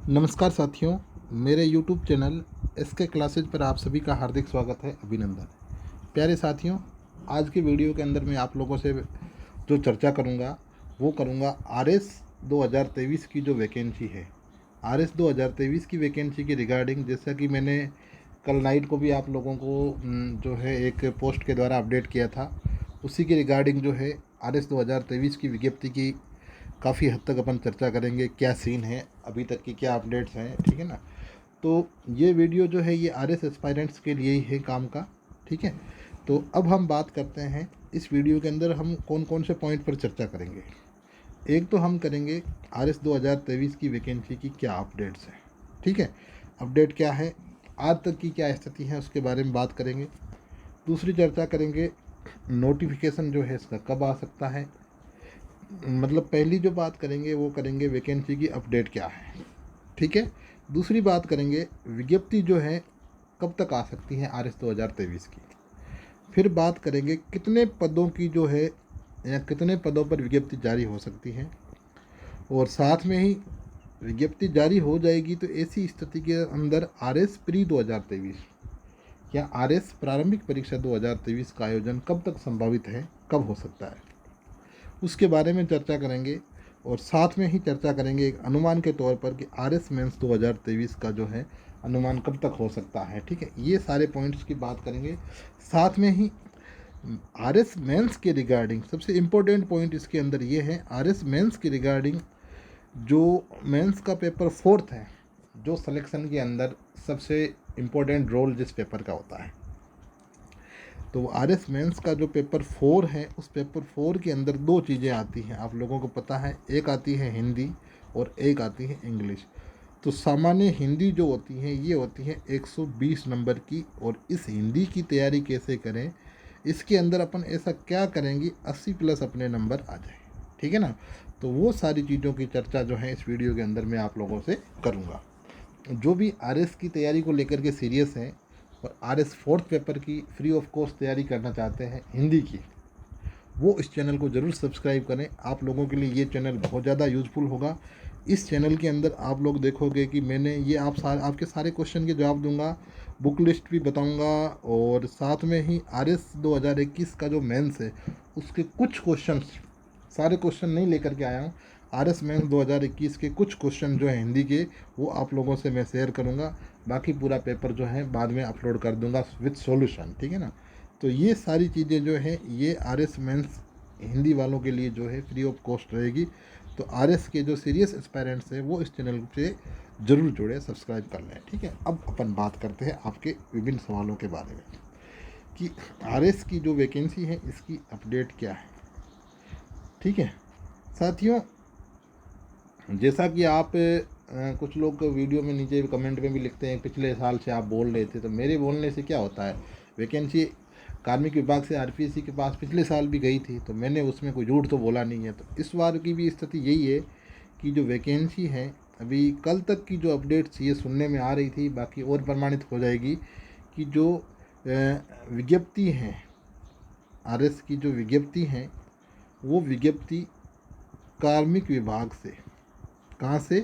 नमस्कार साथियों, मेरे YouTube चैनल SK क्लासेज पर आप सभी का हार्दिक स्वागत है, अभिनंदन। प्यारे साथियों, आज के वीडियो के अंदर मैं आप लोगों से जो चर्चा करूंगा वो करूंगा RS 2023 की जो वैकेंसी है। RS 2023 की वैकेंसी के रिगार्डिंग, जैसा कि मैंने कल नाइट को भी आप लोगों को जो है एक पोस्ट के द्वारा अपडेट किया था, उसी के रिगार्डिंग जो है RS 2023 की विज्ञप्ति की काफ़ी हद तक अपन चर्चा करेंगे। क्या सीन है, अभी तक की क्या अपडेट्स हैं, ठीक है ना। तो ये वीडियो जो है ये RS एस्पायरेंट्स के लिए ही है काम का, ठीक है। तो अब हम बात करते हैं इस वीडियो के अंदर हम कौन कौन से पॉइंट पर चर्चा करेंगे। एक तो हम करेंगे RS 2023 की वैकेंसी की क्या अपडेट्स हैं, ठीक है। अपडेट क्या है, आज तक की क्या स्थिति है, उसके बारे में बात करेंगे। दूसरी चर्चा करेंगे नोटिफिकेशन जो है इसका कब आ सकता है। मतलब पहली जो बात करेंगे वो करेंगे वैकेंसी की अपडेट क्या है, ठीक है। दूसरी बात करेंगे विज्ञप्ति जो है कब तक आ सकती है RS 2023 की। फिर बात करेंगे कितने पदों की जो है या कितने पदों पर विज्ञप्ति जारी हो सकती है। और साथ में ही विज्ञप्ति जारी हो जाएगी तो ऐसी स्थिति के अंदर RS प्री 2023 या RS प्रारंभिक परीक्षा 2023 का आयोजन कब तक संभावित है, कब हो सकता है, उसके बारे में चर्चा करेंगे। और साथ में ही चर्चा करेंगे एक अनुमान के तौर पर कि RS मेंस 2023 का जो है अनुमान कब तक हो सकता है, ठीक है। ये सारे पॉइंट्स की बात करेंगे। साथ में ही RS मेंस के रिगार्डिंग सबसे इम्पोर्टेंट पॉइंट इसके अंदर ये है, RS मेंस के रिगार्डिंग जो मेंस का पेपर 4th है, जो सिलेक्शन के अंदर सबसे इम्पोर्टेंट रोल जिस पेपर का होता है, तो RS मेंस का जो पेपर 4 है उस पेपर 4 के अंदर दो चीज़ें आती हैं, आप लोगों को पता है। एक आती है हिंदी और एक आती है इंग्लिश। तो सामान्य हिंदी जो होती है ये होती है 120 नंबर की, और इस हिंदी की तैयारी कैसे करें, इसके अंदर अपन ऐसा क्या करेंगे 80 प्लस अपने नंबर आ जाए, ठीक है ना। तो वो सारी चीज़ों की चर्चा जो है इस वीडियो के अंदर मैं आप लोगों से करूँगा। जो भी RS की तैयारी को लेकर के सीरियस हैं और RS 4th पेपर की फ्री ऑफ कॉस्ट तैयारी करना चाहते हैं हिंदी की, वो इस चैनल को ज़रूर सब्सक्राइब करें। आप लोगों के लिए ये चैनल बहुत ज़्यादा यूज़फुल होगा। इस चैनल के अंदर आप लोग देखोगे कि मैंने ये आपके सारे क्वेश्चन के जवाब दूंगा, बुक लिस्ट भी बताऊंगा, और साथ में ही RS 2021 का जो मेंस है उसके कुछ क्वेश्चन, सारे क्वेश्चन नहीं लेकर के आया हूँ। RS मेंस 2021 के कुछ क्वेश्चन जो है हिंदी के, वो आप लोगों से मैं शेयर करूँगा। बाकी पूरा पेपर जो है बाद में अपलोड कर दूंगा विथ सॉल्यूशन, ठीक है ना। तो ये सारी चीज़ें जो है ये RS मेंस हिंदी वालों के लिए जो है फ्री ऑफ कॉस्ट रहेगी। तो RS के जो सीरियस एस्पायरेंट्स हैं वो इस चैनल से ज़रूर जुड़े, सब्सक्राइब कर लें, ठीक है। अब अपन बात करते हैं आपके विभिन्न सवालों के बारे में कि RS की जो वैकेंसी है इसकी अपडेट क्या है, ठीक है। साथियों, जैसा कि आप कुछ लोग वीडियो में नीचे कमेंट में भी लिखते हैं पिछले साल से आप बोल रहे थे, तो मेरे बोलने से क्या होता है। वैकेंसी कार्मिक विभाग से RPSC के पास पिछले साल भी गई थी, तो मैंने उसमें कोई झूठ तो बोला नहीं है। तो इस बार की भी स्थिति यही है कि जो वैकेंसी है अभी कल तक की जो अपडेट्स ये सुनने में आ रही थी, बाकी और प्रमाणित हो जाएगी कि जो विज्ञप्ति है RS की जो विज्ञप्ति है वो विज्ञप्ति कार्मिक विभाग से, कहाँ से,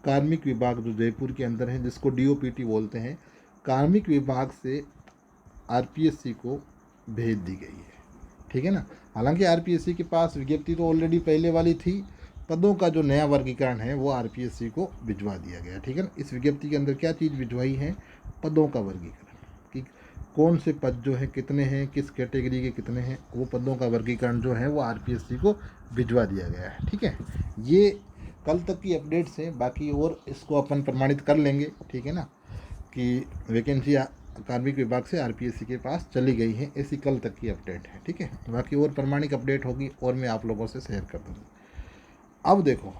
कार्मिक विभाग जो जयपुर के अंदर है जिसको DOPT बोलते हैं, कार्मिक विभाग से RPSC को भेज दी गई है, ठीक है ना। हालांकि RPSC के पास विज्ञप्ति तो ऑलरेडी पहले वाली थी, पदों का जो नया वर्गीकरण है वो RPSC को भिजवा दिया गया, ठीक है ना। इस विज्ञप्ति के अंदर क्या चीज़ भिजवाई है, पदों का वर्गीकरण, कि कौन से पद जो है कितने हैं, किस कैटेगरी के कितने हैं, वो पदों का वर्गीकरण जो है वो RPSC को भिजवा दिया गया है, ठीक है। ये कल तक की अपडेट्स हैं, बाकी और इसको अपन प्रमाणित कर लेंगे, ठीक है ना, कि वैकेंसी कार्मिक विभाग से RPSC के पास चली गई है, ऐसी कल तक की अपडेट है, ठीक है। बाकी और प्रमाणिक अपडेट होगी और मैं आप लोगों से शेयर कर दूँगा। अब देखो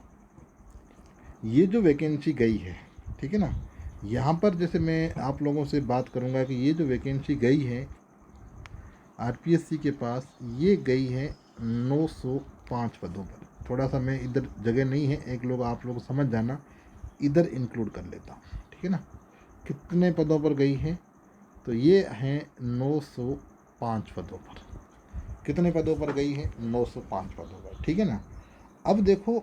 ये जो वैकेंसी गई है, ठीक है ना, यहाँ पर जैसे मैं आप लोगों से बात करूँगा कि ये जो वैकेंसी गई है RPSC के पास, ये गई है 905 पदों पर। थोड़ा सा मैं इधर जगह नहीं है, एक लोग आप लोग समझ जाना, इधर इंक्लूड कर लेता हूँ, ठीक है ना। कितने पदों पर गई है, तो ये हैं 905 पदों पर। कितने पदों पर गई है, 905 पदों पर, ठीक है ना। अब देखो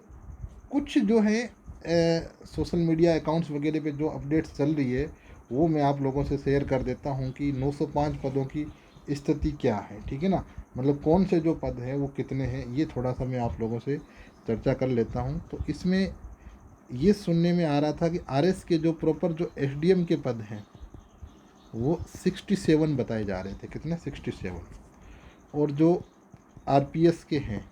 कुछ जो है सोशल मीडिया अकाउंट्स वगैरह पे जो अपडेट्स चल रही है वो मैं आप लोगों से शेयर कर देता हूँ कि 905 पदों की स्थिति क्या है, ठीक है ना। मतलब कौन से जो पद हैं वो कितने हैं, ये थोड़ा सा मैं आप लोगों से चर्चा कर लेता हूँ। तो इसमें ये सुनने में आ रहा था कि आरएस के जो प्रॉपर जो एसडीएम के पद हैं वो 67 बताए जा रहे थे। कितने? 67। और जो आरपीएस के हैं,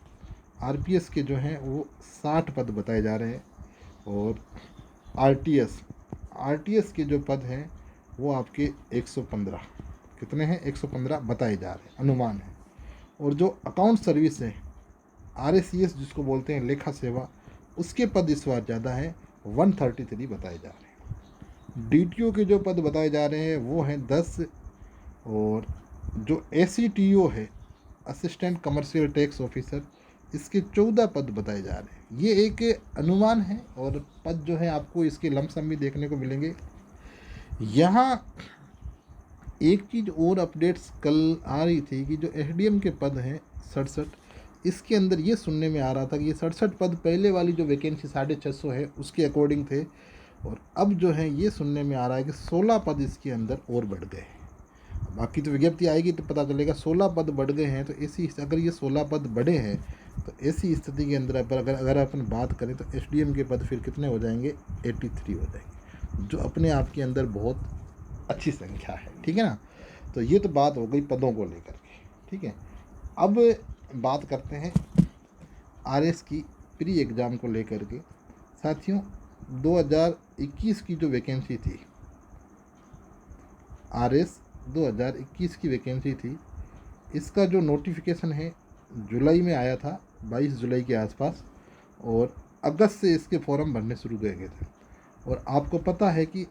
आरपीएस के जो हैं वो 60 पद बताए जा रहे हैं। और आरटीएस, आरटीएस के जो पद हैं वो आपके 115, कितने हैं? 115 बताए जा रहे हैं, अनुमान है। और जो अकाउंट सर्विस है, आरएसीएस जिसको बोलते हैं, लेखा सेवा, उसके पद इस बार ज़्यादा हैं, 133 बताए जा रहे हैं। डीटीओ के जो पद बताए जा रहे हैं वो हैं 10। और जो एसीटीओ है, असिस्टेंट कमर्शियल टैक्स ऑफिसर, इसके 14 पद बताए जा रहे हैं। ये एक अनुमान है और पद जो है आपको इसके लमसम भी देखने को मिलेंगे। यहाँ एक चीज़ और अपडेट्स कल आ रही थी कि जो एसडीएम के पद हैं 67, इसके अंदर ये सुनने में आ रहा था कि ये 67 पद पहले वाली जो वैकेंसी 650 है उसके अकॉर्डिंग थे। और अब जो है ये सुनने में आ रहा है कि 16 पद इसके अंदर और बढ़ गए हैं। बाकी तो विज्ञप्ति आएगी तो पता चलेगा। 16 पद बढ़ गए हैं, तो ऐसी अगर ये 16 पद बढ़े हैं तो ऐसी स्थिति के अंदर अगर अपन बात करें तो एसडीएम के पद फिर कितने हो जाएंगे? 83 हो जाएंगे, जो अपने आप के अंदर बहुत अच्छी संख्या है, ठीक है ना। तो ये तो बात हो गई पदों को लेकर के, ठीक है। अब बात करते हैं आरएस की प्री एग्ज़ाम को लेकर के। साथियों, 2021 की जो वैकेंसी थी, आरएस 2021 की वैकेंसी थी, इसका जो नोटिफिकेशन है जुलाई में आया था, 22 जुलाई के आसपास। और अगस्त से इसके फॉर्म भरने शुरू किए गए थे। और आपको पता है कि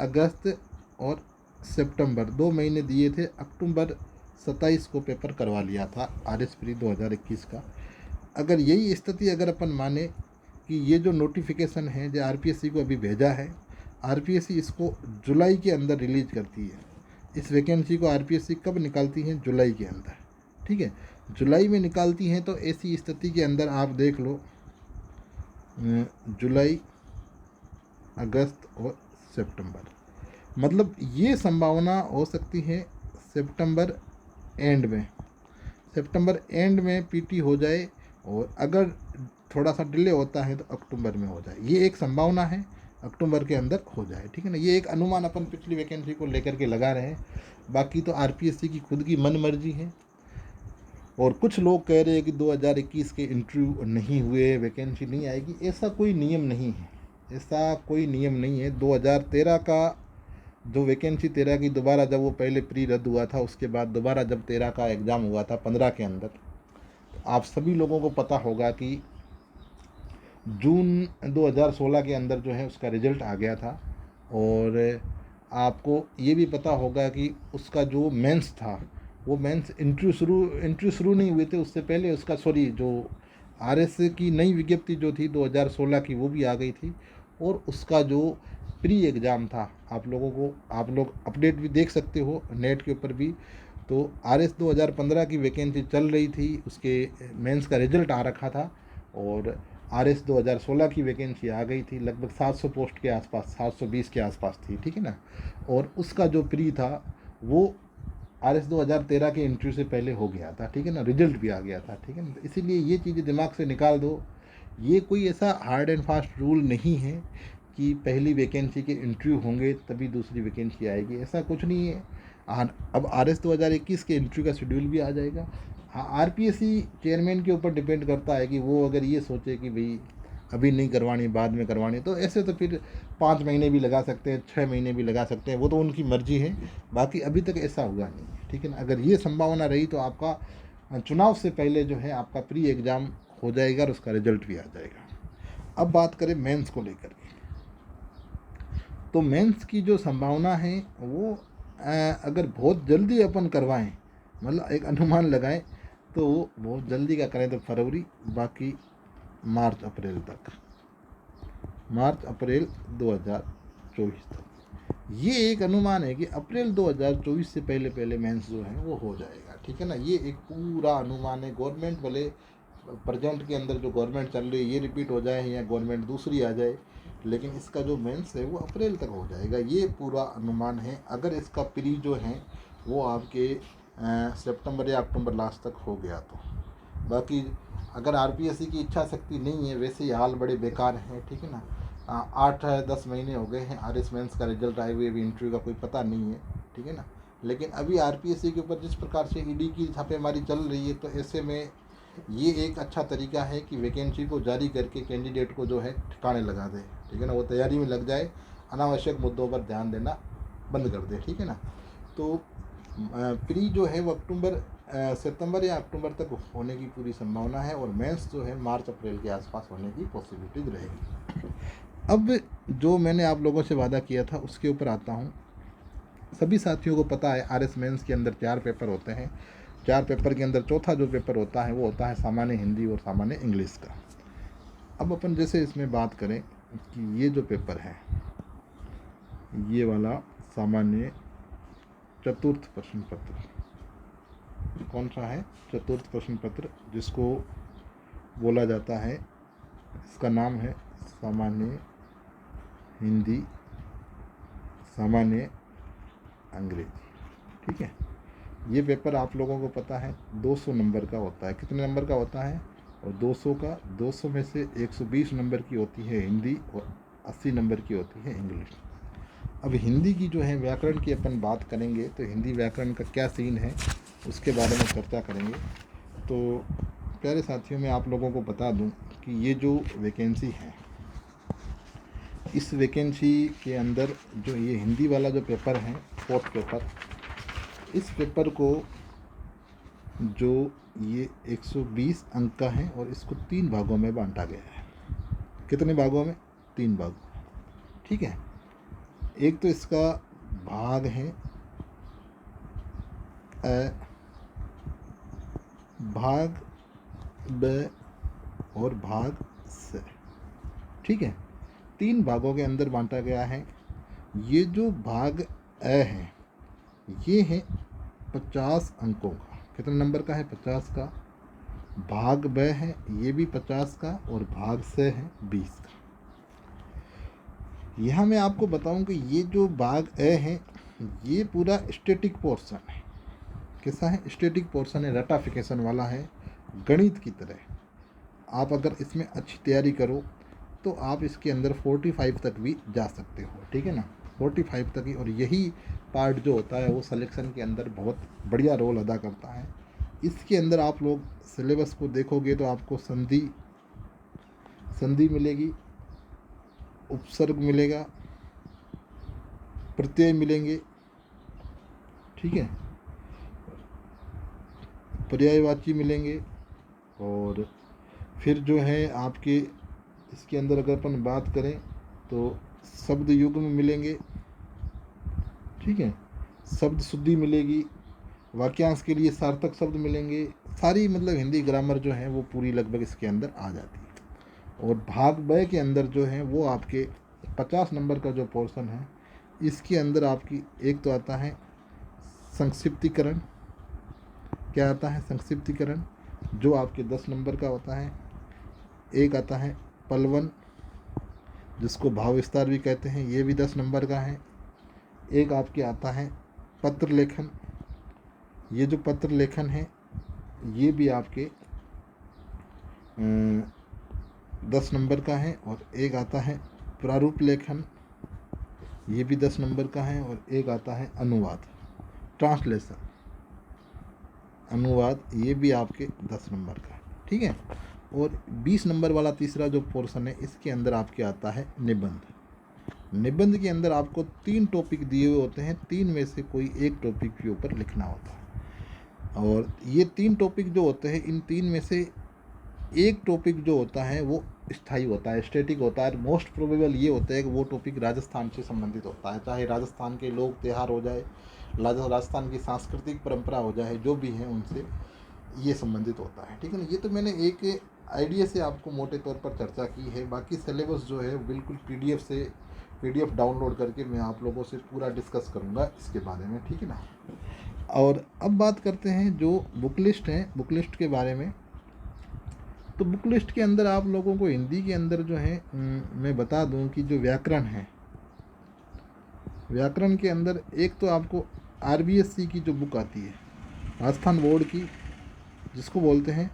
अगस्त और सितंबर 2 महीने दिए थे, अक्टूबर 27 को पेपर करवा लिया था आरएस प्री 2021 का। अगर यही स्थिति अगर अपन माने कि ये जो नोटिफिकेशन है जो आरपीएससी को अभी भेजा है, आरपीएससी इसको जुलाई के अंदर रिलीज करती है। इस वैकेंसी को आरपीएससी कब निकालती हैं? जुलाई के अंदर, ठीक है। जुलाई में निकालती हैं तो ऐसी स्थिति के अंदर आप देख लो, जुलाई, अगस्त और सितंबर, मतलब ये संभावना हो सकती है सितंबर एंड में, सितंबर एंड में पीटी हो जाए। और अगर थोड़ा सा डिले होता है तो अक्टूबर में हो जाए, ये एक संभावना है, अक्टूबर के अंदर हो जाए, ठीक है ना। ये एक अनुमान अपन पिछली वैकेंसी को लेकर के लगा रहे हैं। बाकी तो आरपीएससी की खुद की मन मर्जी है। और कुछ लोग कह रहे हैं कि 2021 के इंटरव्यू नहीं हुए, वैकेंसी नहीं आएगी। ऐसा कोई नियम नहीं है, ऐसा कोई नियम नहीं है। 2013 का जो वैकेंसी 13 की दोबारा जब वो पहले प्री रद्द हुआ था, उसके बाद दोबारा जब 13 का एग्ज़ाम हुआ था 15 के अंदर, तो आप सभी लोगों को पता होगा कि जून 2016 के अंदर जो है उसका रिज़ल्ट आ गया था। और आपको ये भी पता होगा कि उसका जो मेंस था, वो मेंस इंटरव्यू शुरू नहीं हुए थे उससे पहले उसका, सॉरी, जो आरएस की नई विज्ञप्ति जो थी 2016 की, वो भी आ गई थी। और उसका जो प्री एग्ज़ाम था, आप लोग अपडेट भी देख सकते हो नेट के ऊपर भी। तो आरएस 2015 की वैकेंसी चल रही थी, उसके मेंस का रिजल्ट आ रखा था। और आरएस 2016 की वैकेंसी आ गई थी, लगभग 700 पोस्ट के आसपास, 720 के आसपास थी, ठीक है ना। और उसका जो प्री था वो आरएस 2013 के इंटरव्यू से पहले हो गया था, ठीक है ना, रिजल्ट भी आ गया था, ठीक है ना। इसीलिए ये चीज़ें दिमाग से निकाल दो। ये कोई ऐसा हार्ड एंड फास्ट रूल नहीं है कि पहली वैकेंसी के इंटरव्यू होंगे तभी दूसरी वैकेंसी आएगी, ऐसा कुछ नहीं है। अब आरएस 2021 के इंटरव्यू का शेड्यूल भी आ जाएगा। हाँ, आरपीएससी चेयरमैन के ऊपर डिपेंड करता है कि वो अगर ये सोचे कि भाई अभी नहीं करवानी, बाद में करवानी, तो ऐसे तो फिर 5 महीने भी लगा सकते हैं, 6 महीने भी लगा सकते हैं, वो तो उनकी मर्जी है। बाकी अभी तक ऐसा हुआ नहीं है, ठीक है ना। अगर ये संभावना रही तो आपका चुनाव से पहले जो है आपका प्री एग्ज़ाम हो जाएगा और उसका रिजल्ट भी आ जाएगा। अब बात करें मेंस को लेकर के, तो मेंस की जो संभावना है वो अगर बहुत जल्दी अपन करवाएं, मतलब एक अनुमान लगाएं, तो बहुत जल्दी का करें तो फरवरी, बाकी मार्च अप्रैल तक, मार्च अप्रैल 2024 तक। ये एक अनुमान है कि अप्रैल 2024 से पहले पहले मेंस जो है वो हो जाएगा, ठीक है ना। ये एक पूरा अनुमान है। गवर्नमेंट भले प्रेजेंट के अंदर जो गवर्नमेंट चल रही है ये रिपीट हो जाए या गवर्नमेंट दूसरी आ जाए, लेकिन इसका जो मेंस है वो अप्रैल तक हो जाएगा, ये पूरा अनुमान है। अगर इसका प्री जो है वो आपके सितंबर या अक्टूबर लास्ट तक हो गया तो। बाकी अगर आरपीएससी की इच्छा शक्ति नहीं है, वैसे ही हाल बड़े बेकार हैं, ठीक है ना। 8-10 महीने हो गए हैं आरएस मेंस का रिजल्ट आए हुए, अभी इंटरव्यू का कोई पता नहीं है, ठीक है ना। लेकिन अभी आरपीएससी के ऊपर जिस प्रकार से ईडी की छापेमारी चल रही है, तो ऐसे में ये एक अच्छा तरीका है कि वैकेंसी को जारी करके कैंडिडेट को जो है ठिकाने लगा दे, ठीक है ना, वो तैयारी में लग जाए, अनावश्यक मुद्दों पर ध्यान देना बंद कर दे, ठीक है ना। तो प्री जो है वो सितंबर या अक्टूबर तक होने की पूरी संभावना है, और मेंस जो है मार्च अप्रैल के आसपास होने की पॉसिबिलिटीज रहेगी। अब जो मैंने आप लोगों से वादा किया था उसके ऊपर आता हूँ। सभी साथियों को पता है आरएस मेंस के अंदर 4 पेपर होते हैं। 4 पेपर के अंदर चौथा जो पेपर होता है वो होता है सामान्य हिंदी और सामान्य इंग्लिश का। अब अपन जैसे इसमें बात करें कि ये जो पेपर है, ये वाला सामान्य चतुर्थ प्रश्न पत्र, कौन सा है? चतुर्थ प्रश्न पत्र, जिसको बोला जाता है, इसका नाम है सामान्य हिंदी, सामान्य अंग्रेजी, ठीक है। ये पेपर आप लोगों को पता है 200 नंबर का होता है। कितने नंबर का होता है? और 200 का 200 में से 120 नंबर की होती है हिंदी और 80 नंबर की होती है इंग्लिश। अब हिंदी की जो है व्याकरण की अपन बात करेंगे, तो हिंदी व्याकरण का क्या सीन है उसके बारे में चर्चा करेंगे। तो प्यारे साथियों, मैं आप लोगों को बता दूं कि ये जो वैकेंसी है, इस वैकेंसी के अंदर जो ये हिंदी वाला जो पेपर है, 4th पेपर, इस पेपर को जो ये 120 अंक का है और इसको 3 भागों में बांटा गया है। कितने भागों में? 3 भागों, ठीक है। एक तो इसका भाग है भाग ब और भाग स, ठीक है। 3 भागों के अंदर बांटा गया है। ये जो भाग है ये है 50 अंकों का। कितने नंबर का है? 50 का। भाग ब है ये भी 50 का, और भाग स है 20 का। यहाँ मैं आपको बताऊं कि ये जो भाग है ये पूरा स्टैटिक पोर्शन है। कैसा है? स्टैटिक पोर्शन है, रटाफिकेशन वाला है, गणित की तरह। आप अगर इसमें अच्छी तैयारी करो तो आप इसके अंदर 45 तक भी जा सकते हो, ठीक है ना। 45 तक ही, और यही पार्ट जो होता है वो सिलेक्शन के अंदर बहुत बढ़िया रोल अदा करता है। इसके अंदर आप लोग सिलेबस को देखोगे तो आपको संधि मिलेगी, उपसर्ग मिलेगा, प्रत्यय मिलेंगे, ठीक है, पर्यायवाची मिलेंगे, और फिर जो है आपके इसके अंदर अगर अपन बात करें तो शब्द युग्म मिलेंगे, ठीक है, शब्द शुद्धि मिलेगी, वाक्यांश के लिए सार्थक शब्द मिलेंगे। सारी मतलब हिंदी ग्रामर जो है वो पूरी लगभग इसके अंदर आ जाती है। और भाग ब के अंदर जो है वो आपके 50 नंबर का जो पोर्शन है, इसके अंदर आपकी एक तो आता है संक्षिप्तीकरण। क्या आता है? संक्षिप्तीकरण, जो आपके 10 नंबर का होता है। एक आता है पलवन, जिसको भाव विस्तार भी कहते हैं, ये भी 10 नंबर का है। एक आपके आता है पत्र लेखन, ये जो पत्र लेखन है ये भी आपके 10 नंबर का है। और एक आता है प्रारूप लेखन, ये भी 10 नंबर का है। और एक आता है अनुवाद, ट्रांसलेशन, अनुवाद, ये भी आपके 10 नंबर का है, ठीक है। और 20 नंबर वाला तीसरा जो पोर्शन है, इसके अंदर आपके आता है निबंध। निबंध के अंदर आपको 3 टॉपिक दिए हुए होते हैं, 3 में से कोई एक टॉपिक के ऊपर लिखना होता है। और ये 3 टॉपिक जो होते हैं, इन 3 में से एक टॉपिक जो होता है वो स्थायी होता है, स्टैटिक होता है। मोस्ट प्रोबेबल ये होता है कि वो टॉपिक राजस्थान से संबंधित होता है, चाहे राजस्थान के लोक त्यौहार हो जाए, राजस्थान की सांस्कृतिक परंपरा हो जाए, जो भी है उनसे ये संबंधित होता है, ठीक है ना। ये तो मैंने एक आइडिया से आपको मोटे तौर पर चर्चा की है। बाकी सिलेबस जो है बिल्कुल पीडीएफ डाउनलोड करके मैं आप लोगों से पूरा डिस्कस करूँगा इसके बारे में, ठीक है ना। और अब बात करते हैं जो बुक लिस्ट है, बुक लिस्ट के बारे में। तो बुक लिस्ट के अंदर आप लोगों को हिंदी के अंदर जो है मैं बता दूं कि जो व्याकरण है, व्याकरण के अंदर एक तो आपको आरबीएससी की जो बुक आती है राजस्थान बोर्ड की, जिसको बोलते हैं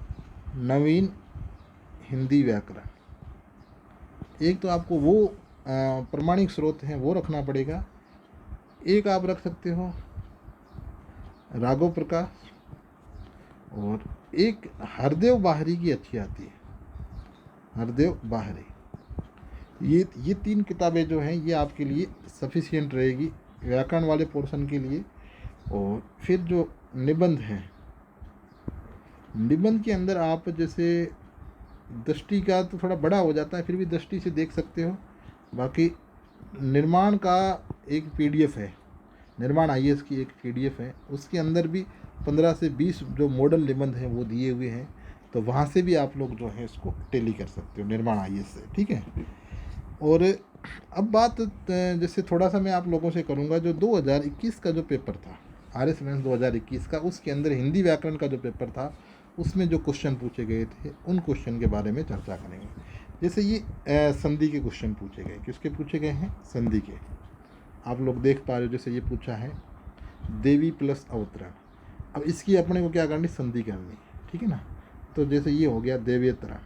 नवीन हिंदी व्याकरण, एक तो आपको वो प्रमाणिक स्रोत हैं वो रखना पड़ेगा। एक आप रख सकते हो राघव प्रकाश, और एक हरदेव बाहरी की अच्छी आती है, हरदेव बाहरी। ये 3 किताबें जो हैं ये आपके लिए सफिशिएंट रहेगी व्याकरण वाले पोर्शन के लिए। और फिर जो निबंध है, निबंध के अंदर आप जैसे दृष्टि का तो थोड़ा बड़ा हो जाता है, फिर भी दृष्टि से देख सकते हो। बाकी निर्माण का एक पीडीएफ है, निर्माण आईएएस की एक पीडीएफ है, उसके अंदर भी 15 से 20 जो मॉडल निबंध हैं वो दिए हुए हैं, तो वहाँ से भी आप लोग जो है इसको टैली कर सकते हो निर्माण आईएएस से, ठीक है। और अब बात जैसे थोड़ा सा मैं आप लोगों से करूँगा, जो 2021 का जो पेपर था आरएस मेंस 2021 का, उसके अंदर हिंदी व्याकरण का जो पेपर था उसमें जो क्वेश्चन पूछे गए थे उन क्वेश्चन के बारे में चर्चा करेंगे। जैसे ये संधि के क्वेश्चन पूछे गए, किसके पूछे गए हैं? संधि के। आप लोग देख पा रहे हो, जैसे ये पूछा है देवी प्लस अवतरण। अब इसकी अपने को क्या करनी? संधि करनी, ठीक है ना। तो जैसे ये हो गया देवेतरण,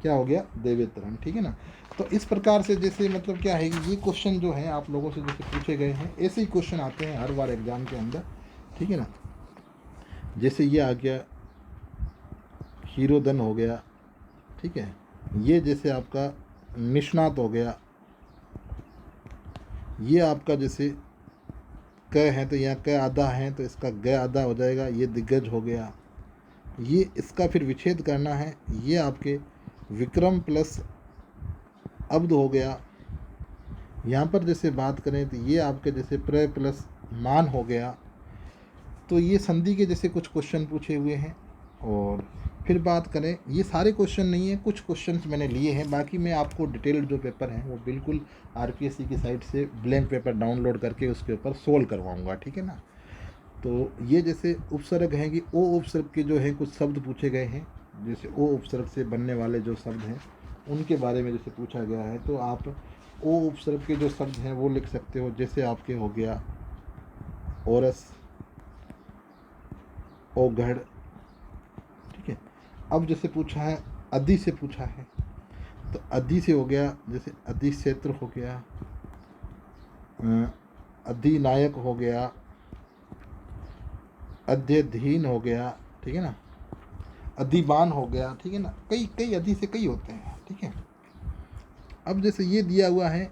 क्या हो गया? देवेतरण, ठीक है ना। तो इस प्रकार से जैसे मतलब क्या है कि ये क्वेश्चन जो है आप लोगों से जैसे पूछे गए हैं, ऐसे ही क्वेश्चन आते हैं हर बार एग्जाम के अंदर, ठीक है ना। जैसे ये आ गया हीरोधन हो गया, ठीक है। ये जैसे आपका निष्णात हो गया, ये आपका जैसे क है तो यहाँ क आधा है तो इसका ग आधा हो जाएगा, ये दिग्गज हो गया। ये इसका फिर विच्छेद करना है, ये आपके विक्रम प्लस अब्द हो गया। यहाँ पर जैसे बात करें तो ये आपके जैसे प्र प्लस मान हो गया। तो ये संधि के जैसे कुछ क्वेश्चन पूछे हुए हैं। और फिर बात करें, ये सारे क्वेश्चन नहीं है, कुछ क्वेश्चंस मैंने लिए हैं, बाकी मैं आपको डिटेल्ड जो पेपर हैं वो बिल्कुल आरपीएससी की साइट से ब्लैंक पेपर डाउनलोड करके उसके ऊपर सोल्व करवाऊंगा, ठीक है ना। तो ये जैसे उपसर्ग हैं कि ओ उपसर्ग के जो हैं कुछ शब्द पूछे गए हैं, जैसे ओ उपसर्ग से बनने वाले जो शब्द हैं उनके बारे में जैसे पूछा गया है, तो आप ओ उपसर्ग के जो शब्द हैं वो लिख सकते हो। जैसे आपके हो गया ओरस, ओघड़, ठीक है। अब जैसे पूछा है अधि से पूछा है, तो अधि से हो गया जैसे अधिक्षेत्र हो गया, अधिनायक हो गया, अध्यधीन हो गया, ठीक है ना, अधिबान हो गया, ठीक है ना। कई कई अधि से कई होते हैं, ठीक है। अब जैसे ये दिया हुआ है,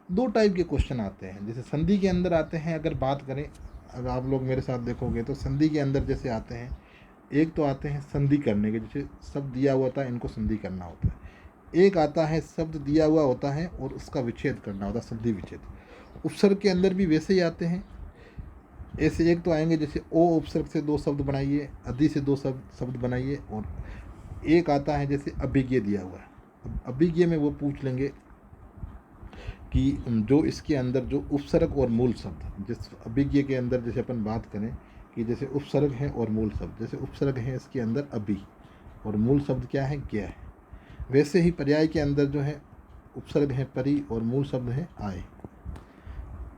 2 टाइप के क्वेश्चन आते हैं, जैसे संधि के अंदर आते हैं। अगर बात करें, अगर आप लोग मेरे साथ देखोगे तो संधि के अंदर जैसे आते हैं, एक तो आते हैं संधि करने के, जैसे शब्द दिया हुआ था इनको संधि करना होता है। एक आता है शब्द दिया हुआ होता है और उसका विच्छेद करना होता है, संधि विच्छेद। उपसर्ग के अंदर भी वैसे ही आते हैं। ऐसे एक तो आएंगे जैसे ओ उपसर्ग से 2 शब्द बनाइए, अधि से 2 शब्द बनाइए। और एक आता है जैसे अभिज्ञ दिया हुआ है। अब अभिज्ञ में वो पूछ लेंगे कि जो इसके अंदर जो उपसर्ग और मूल शब्द, जिस अभिज्ञ के अंदर जैसे अपन बात करें कि जैसे उपसर्ग है और मूल शब्द, जैसे उपसर्ग है इसके अंदर अभि और मूल शब्द क्या है? ज्ञ है। वैसे ही पर्याय के अंदर जो है उपसर्ग है परि और मूल शब्द है आए।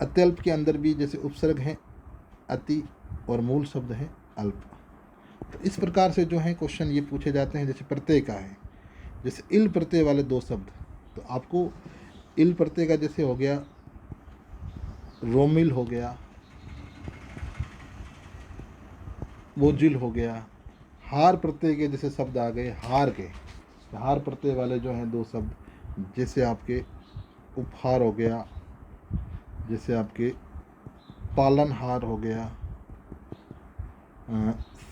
अत्यल्प के अंदर भी जैसे उपसर्ग है अति और मूल शब्द है अल्प। तो इस प्रकार से जो है क्वेश्चन ये पूछे जाते हैं। जैसे प्रत्यय का है, जैसे इल प्रत्यय वाले 2 शब्द, तो आपको इल प्रत्यय का जैसे हो गया रोमिल हो गया, वोजिल हो गया। हार प्रत्यय के जैसे शब्द आ गए हार के, हार प्रत्यय वाले जो हैं 2 शब्द, जैसे आपके उपहार हो गया, जैसे आपके पालनहार हो गया,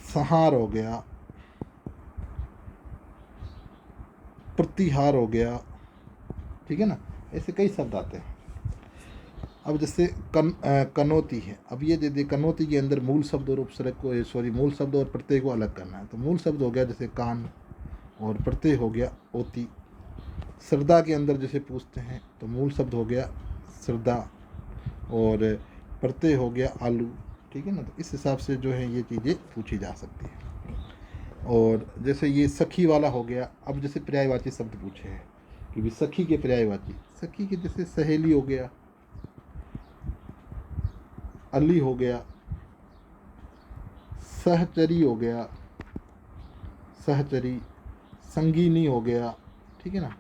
संहार हो गया, प्रतिहार हो गया, ठीक है ना। ऐसे कई शब्द आते हैं। अब जैसे कनौती है, अब ये यदि कनौती के अंदर मूल शब्द और उपसर्ग को मूल शब्द और प्रत्यय को अलग करना है, तो मूल शब्द हो गया जैसे कान और प्रत्यय हो गया ओती। श्रद्धा के अंदर जैसे पूछते हैं तो मूल शब्द हो गया श्रद्धा और प्रत्यय हो गया आलू, ठीक है ना। तो इस हिसाब से जो है ये चीज़ें पूछी जा सकती है। और जैसे ये सखी वाला हो गया। अब जैसे पर्यायवाची शब्द पूछे हैं कि भी सखी के पर्यायवाची, सखी के जैसे सहेली हो गया, अली हो गया, सहचरी हो गया, सहचरी, संगीनी हो गया, ठीक है ना।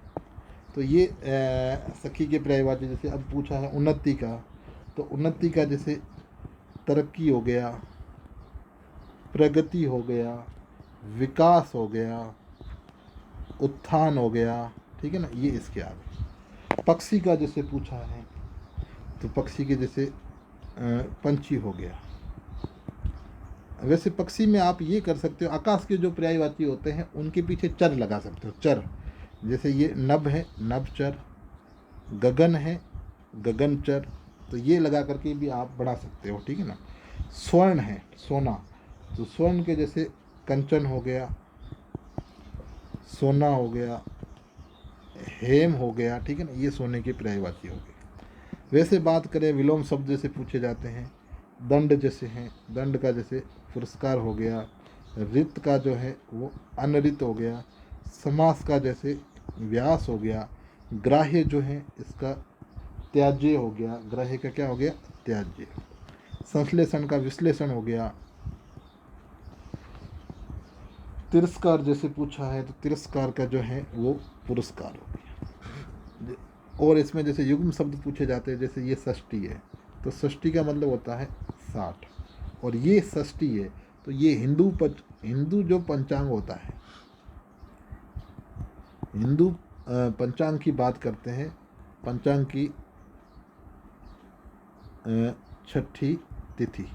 तो ये सखी के पर्यायवाची। जैसे अब पूछा है उन्नति का, तो उन्नति का जैसे तरक्की हो गया, प्रगति हो गया, विकास हो गया, उत्थान हो गया, ठीक है ना। ये इसके आगे। पक्षी का जैसे पूछा है तो पक्षी के जैसे पंछी हो गया। वैसे पक्षी में आप ये कर सकते हो, आकाश के जो पर्यायवाची होते हैं उनके पीछे चर लगा सकते हो। चर जैसे ये नभ है, नभचर, गगन है, गगनचर, तो ये लगा करके भी आप बढ़ा सकते हो, ठीक है ना। स्वर्ण है, सोना, तो स्वर्ण के जैसे कंचन हो गया, सोना हो गया, हेम हो गया, ठीक है ना। ये सोने के पर्यायवाची हो गए। वैसे बात करें विलोम शब्द जैसे पूछे जाते हैं, दंड जैसे हैं, दंड का जैसे पुरस्कार हो गया, रित का जो है वो अनरित हो गया, समास का जैसे व्यास हो गया, ग्राह्य जो है इसका त्याज्य हो गया, ग्राह्य का क्या हो गया, त्याज्य। संश्लेषण का विश्लेषण हो गया। तिरस्कार जैसे पूछा है तो तिरस्कार का जो है वो पुरस्कार हो गया। और इसमें जैसे युग्म शब्द पूछे जाते हैं, जैसे ये षष्ठी है तो षष्ठी का मतलब होता है 60, और ये षष्ठी है तो ये हिंदू जो पंचांग होता है, हिंदू पंचांग की बात करते हैं, पंचांग की छठी तिथि,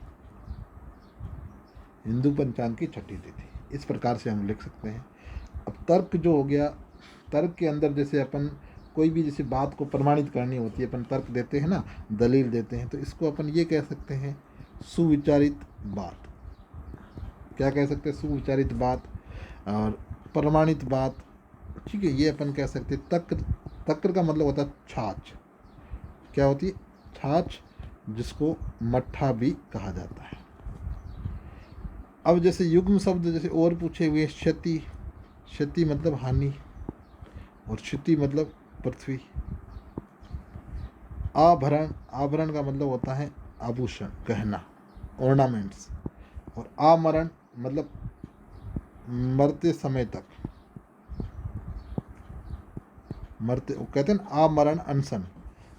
हिंदू पंचांग की छठी तिथि, इस प्रकार से हम लिख सकते हैं। अब तर्क जो हो गया, तर्क के अंदर जैसे अपन कोई भी जैसे बात को प्रमाणित करनी होती है, अपन तर्क देते हैं ना, दलील देते हैं, तो इसको अपन ये कह सकते हैं सुविचारित बात। क्या कह सकते हैं, सुविचारित बात और प्रमाणित बात, ठीक है। ये अपन कह सकते हैं तक्र, तक्र का मतलब होता है छाछ, क्या होती है, छाछ, जिसको मट्ठा भी कहा जाता है। अब जैसे युग्म शब्द जैसे और पूछे हुए, क्षति, क्षति मतलब हानि, और क्षति मतलब पृथ्वी। आभरण, आभरण का मतलब होता है आभूषण, गहना, ऑर्नामेंट्स। और आमरण मतलब मरते समय तक, मरते, वो कहते हैं ना आमरण अनशन,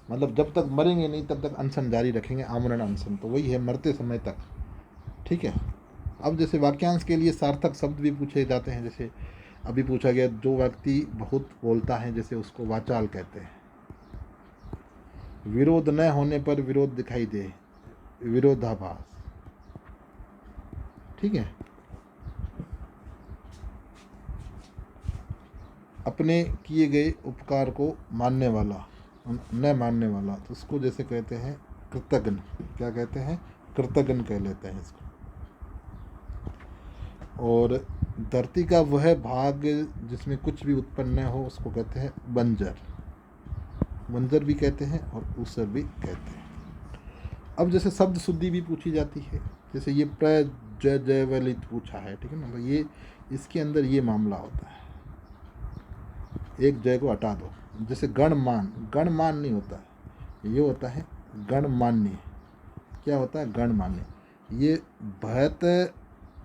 मतलब जब तक मरेंगे नहीं तब तक अनशन जारी रखेंगे, आमरण अनशन, तो वही है मरते समय तक, ठीक है। अब जैसे वाक्यांश के लिए सार्थक शब्द भी पूछे जाते हैं, जैसे अभी पूछा गया जो व्यक्ति बहुत बोलता है जैसे उसको वाचाल कहते हैं। विरोध न होने पर विरोध दिखाई दे, विरोधाभास, ठीक है। अपने किए गए उपकार को मानने वाला, न मानने वाला, तो उसको जैसे कहते हैं कृतज्ञ, क्या कहते हैं, कृतज्ञ कह लेते हैं इसको। और धरती का वह भाग जिसमें कुछ भी उत्पन्न न हो उसको कहते हैं बंजर, बंजर भी कहते हैं और ऊसर भी कहते हैं। अब जैसे शब्द शुद्धि भी पूछी जाती है, जैसे ये प्रज्वलित पूछा है, ठीक है ना, तो ये इसके अंदर ये मामला होता है, एक जय को हटा दो। जैसे गणमान, गणमान नहीं होता है, ये होता है गणमान्य। क्या होता है, गणमान्य। ये भत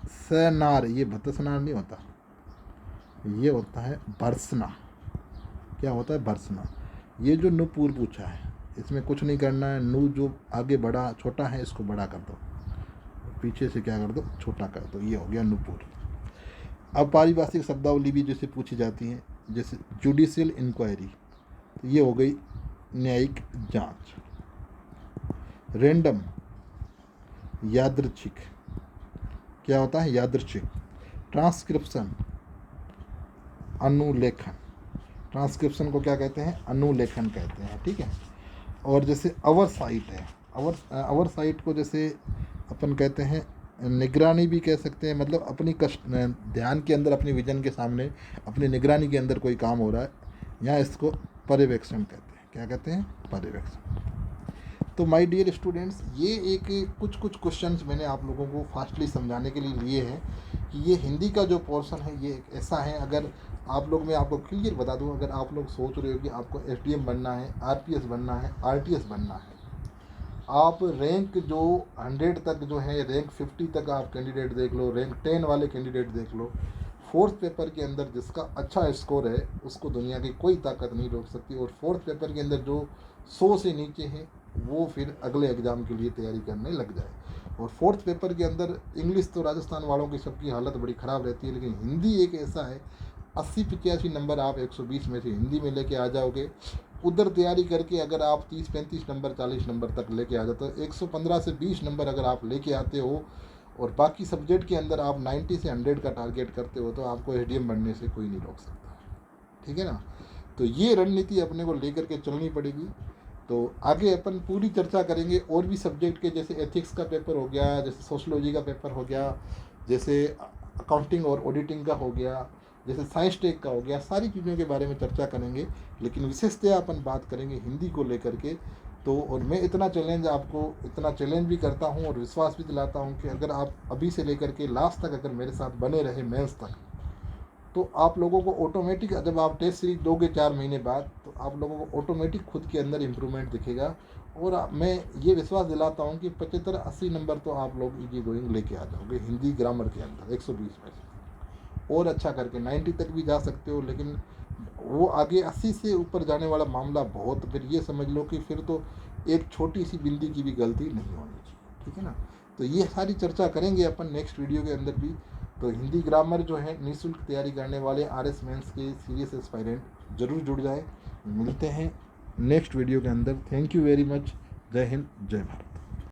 सनार, ये भतसनार नहीं होता, ये होता है भर्सना। क्या होता है, भर्सना। ये जो नुपूर पूछा है इसमें कुछ नहीं करना है, नू जो आगे बड़ा छोटा है इसको बड़ा कर दो, पीछे से क्या कर दो, छोटा कर दो, ये हो गया नुपूर। अब पारिभाषिक शब्दावली भी जैसे पूछी जाती हैं, जैसे जुडिशियल इंक्वायरी, तो ये हो गई न्यायिक जांच। रैंडम, यादृच्छिक, क्या होता है, यादृच्छिक। ट्रांसक्रिप्शन, अनुलेखन, ट्रांसक्रिप्शन को क्या कहते हैं, अनुलेखन कहते हैं, ठीक है। और जैसे अवरसाइट है, अवरसाइट को जैसे अपन कहते हैं निगरानी भी कह सकते हैं, मतलब अपनी कष्ट ध्यान के अंदर, अपनी विजन के सामने, अपनी निगरानी के अंदर कोई काम हो रहा है, यहाँ इसको पर्यवेक्षण कहते हैं। क्या कहते हैं, पर्यवेक्षण। तो माय डियर स्टूडेंट्स, ये एक कुछ क्वेश्चंस मैंने आप लोगों को फास्टली समझाने के लिए लिए हैं कि ये हिंदी का जो पोर्शन है ये एक ऐसा है, अगर आप लोग, मैं आपको क्लियर बता दूं, अगर आप लोग सोच रहे हो कि आपको एसडीएम बनना है, आरपीएस बनना है, आरटीएस बनना है, आप रैंक जो 100 तक जो है, रैंक 50 तक आप कैंडिडेट देख लो, रैंक 10 वाले कैंडिडेट देख लो, फोर्थ पेपर के अंदर जिसका अच्छा स्कोर है उसको दुनिया की कोई ताकत नहीं रोक सकती। और फोर्थ पेपर के अंदर जो 100 से नीचे है वो फिर अगले एग्ज़ाम के लिए तैयारी करने लग जाए। और फोर्थ पेपर के अंदर इंग्लिश तो राजस्थान वालों की सबकी हालत बड़ी ख़राब रहती है, लेकिन हिंदी एक ऐसा है, 80-85 नंबर आप 120 में से हिंदी में लेके आ जाओगे। उधर तैयारी करके अगर आप 30-35 नंबर 40 नंबर तक लेके आ जाते हो, 115 से 20 नंबर अगर आप लेके आते हो और बाकी सब्जेक्ट के अंदर आप 90 से 100 का टारगेट करते हो, तो आपको एसडीएम बनने से कोई नहीं रोक सकता। ठीक है ना। तो ये रणनीति अपने को लेकर के चलनी पड़ेगी। तो आगे अपन पूरी चर्चा करेंगे और भी सब्जेक्ट के, जैसे एथिक्स का पेपर हो गया, जैसे सोशलॉजी का पेपर हो गया, जैसे अकाउंटिंग और ऑडिटिंग का हो गया, जैसे साइंस टेक का हो गया, सारी चीज़ों के बारे में चर्चा करेंगे। लेकिन विशेषतः अपन बात करेंगे हिंदी को लेकर के। तो और मैं इतना चैलेंज भी करता हूँ और विश्वास भी दिलाता हूँ कि अगर आप अभी से लेकर के लास्ट तक अगर मेरे साथ बने रहे मेंस तक, तो आप लोगों को ऑटोमेटिक, जब आप टेस्ट सीरीज दोगे 4 महीने बाद, तो आप लोगों को ऑटोमेटिक खुद के अंदर इम्प्रूवमेंट दिखेगा। और मैं ये विश्वास दिलाता हूँ कि 75-80 नंबर तो आप लोग इजी गोइंग लेके आ जाओगे हिंदी ग्रामर के अंदर 120 में से, और अच्छा करके 90 तक भी जा सकते हो। लेकिन वो आगे 80 से ऊपर जाने वाला मामला बहुत, फिर ये समझ लो कि फिर तो एक छोटी सी बिंदी की भी गलती नहीं होनी चाहिए। ठीक है ना। तो ये सारी चर्चा करेंगे अपन नेक्स्ट वीडियो के अंदर भी। तो हिंदी ग्रामर जो है निःशुल्क तैयारी करने वाले आरएस मेंस के सीरियस एस्पायरेंट जरूर जुड़ जाए। मिलते हैं नेक्स्ट वीडियो के अंदर। Thank you very much. जय हिंद, जय भारत।